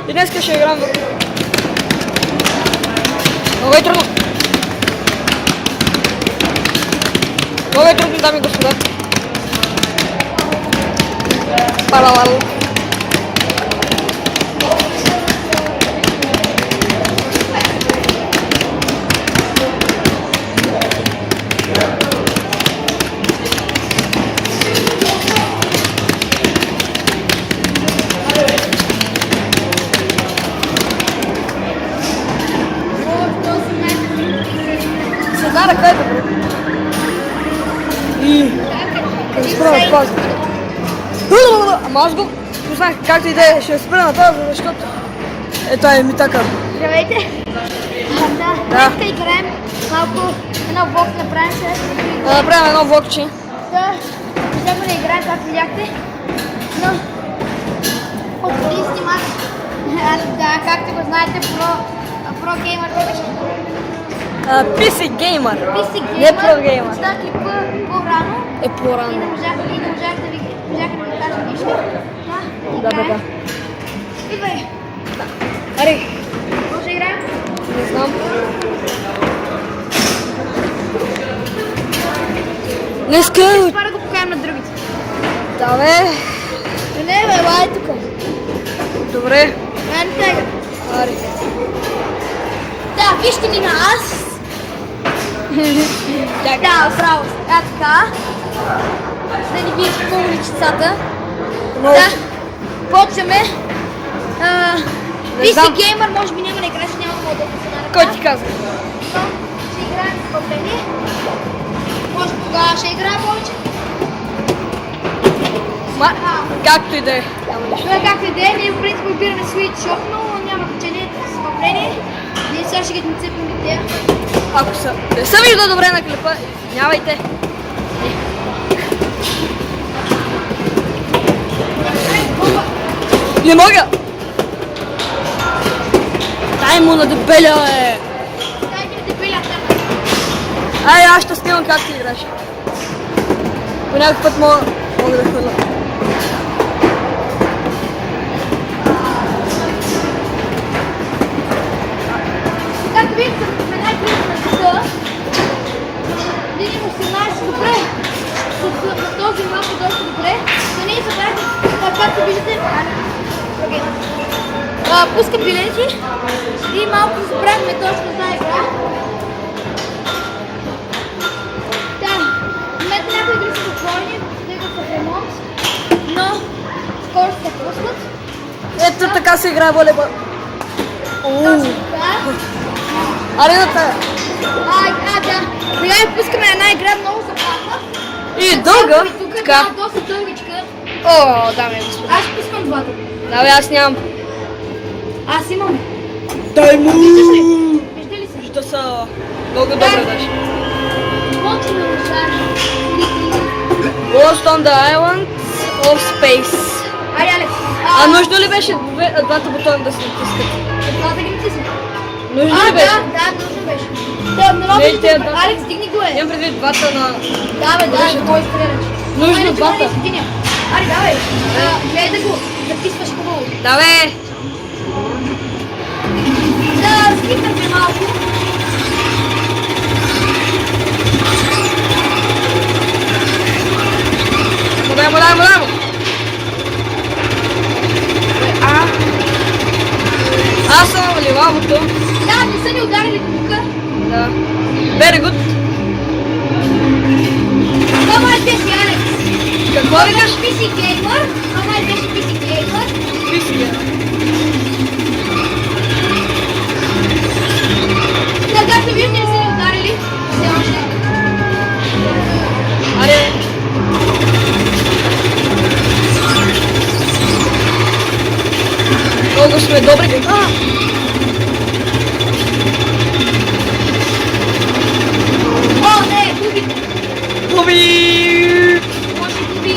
И днес ще играм. Много е трудно. Много е трудно, дами и господа. Паралал. Една ръка е добре. И... Ще спра на това. Ама аз го познах както и да е. Ще спра на това, защото... Ето е ми така. Здравейте! Да, днес играем малко едно влог направим сега. Да направим едно влогче. Да, взема да играем, както видяхте. Но от преди снимах, да, както го знаете, про геймър беше. PC Gamer. PC Gamer. Не Pro Gamer. Става клипа по-рано. Е по-рано. И не можах да ви кажа нищо. Да, играем. да. Идвай! Ари, Може да играем? не знам. Днеска... Това да го покажем на другите. Да, бе. Не, бе, лай тук. Добре. Ай, не тега. Ари. Да, вижте ни на аз. Да, право. Така. Да ни видите по улицата. Много. Да. Почваме. PC знам. Gamer може би няма да играеш, няма да мога да се нарека. Кой ти каза? Но ще играем с управление. Може тогава ще играем повече. Ма, както и да е. Няма нищо. Това както и да е, ние в принцип обираме Switch Shop, но няма значение с управление. Ние сега ще ги нацепим идея. Ако са... Не съм виждал добре на клипа, извинявайте. Не мога! Дай му на дебеля, е! Дайте ми дебеля там. Ай, аз ще снимам как ти играш. По някакъв път мога да хвърля. Както виждате, сме най-близо на света. Видим 18 добре. С този малко доста добре. Но ние забравяме, както виждате, пускам билети и малко забравяме точно за игра. Да, в момента някои игри са затворени, тъй като са в ремонт, но скоро ще се пускат. Ето така се играе волейбол. Точно така. Арената. Да. Сега ви пускаме една игра много забавна. И дълга. Тук Така. е доста дългичка. О, дами и господа. Аз ще пускам двата. Да, бе, аз нямам. Аз имам. Дай му! Вижда ли се? Вижда са много добре даже. Почваме да шарим. Lost on the Island of Space. Айде, Алекс. А нужно ли беше двата бутона да се натискат? Двата ги натисна. Нужно ли беше? Да, нужно беше. Да, много Не, виждате. те двата. Алекс, дигни го е. Имам предвид двата на... Да, бе, да, не мога стрелянче. Нужно двата. Ари, давай. Гледай да го натисваш хубаво. Да, бе! Да, скипнахме малко. Модай му! Аз съм в ливабото. Да, не са ни ударили тук. Да. Very good. Това май беше Алекс. Какво викаш? PC Gamer. Това май беше PC Gamer. Писи. Да, както виждате, не са ни ударили. Все още. Аре. Много сме добри. О, не, губи. Губи! Може губи.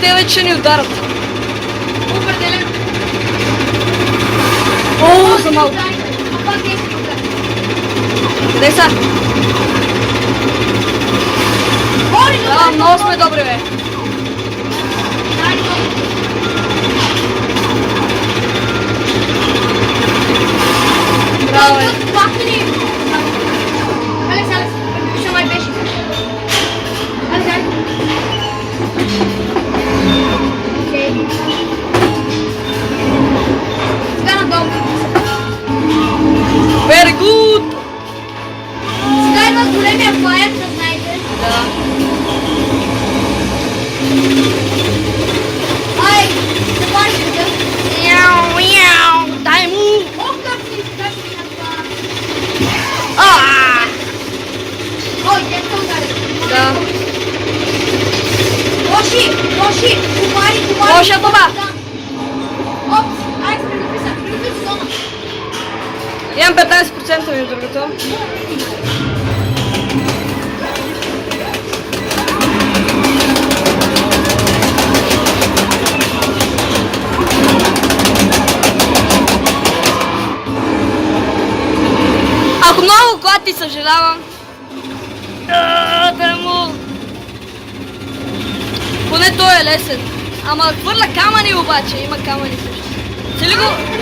Те вече ни ударат. Определено. О, за малко. Пак не си тук. Къде са? Ори, Да, много сме добри, бе. ми е другата. Ако много клати, съжалявам. Търмо. Поне той е лесен. Ама хвърля камъни обаче. Има камъни също. Цели го...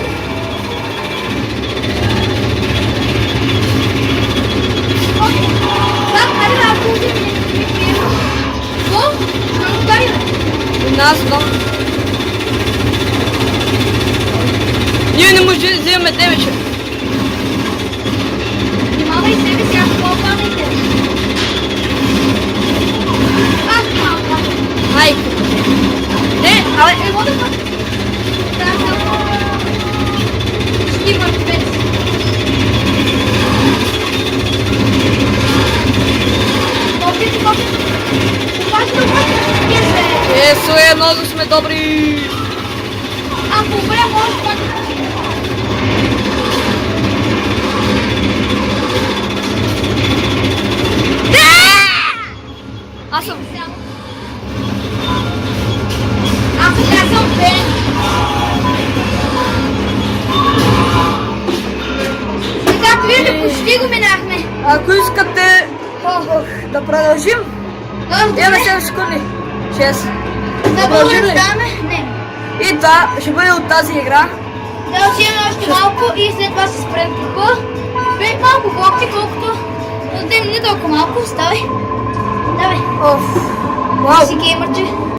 Нас, да. Ние не може да вземем демече. Внимавай себе си, ако по-падайте. Ай. Не, абе. Ево да път. Ще има пец. Копите. Обаче. Есо, много сме добри. Ако умре, може пак. Аз съм. Аз съм бен. И както виждате, почти го минахме. Ако искате да продължим, имаме 7 секунди. 6. Да Продължим ли? продължаваме? Не. И това ще бъде от тази игра. Да отидем още малко и след това се спрем тук. Бе малко блокти, колкото... Не толкова малко, ставай. Давай. Вау. Си геймърче.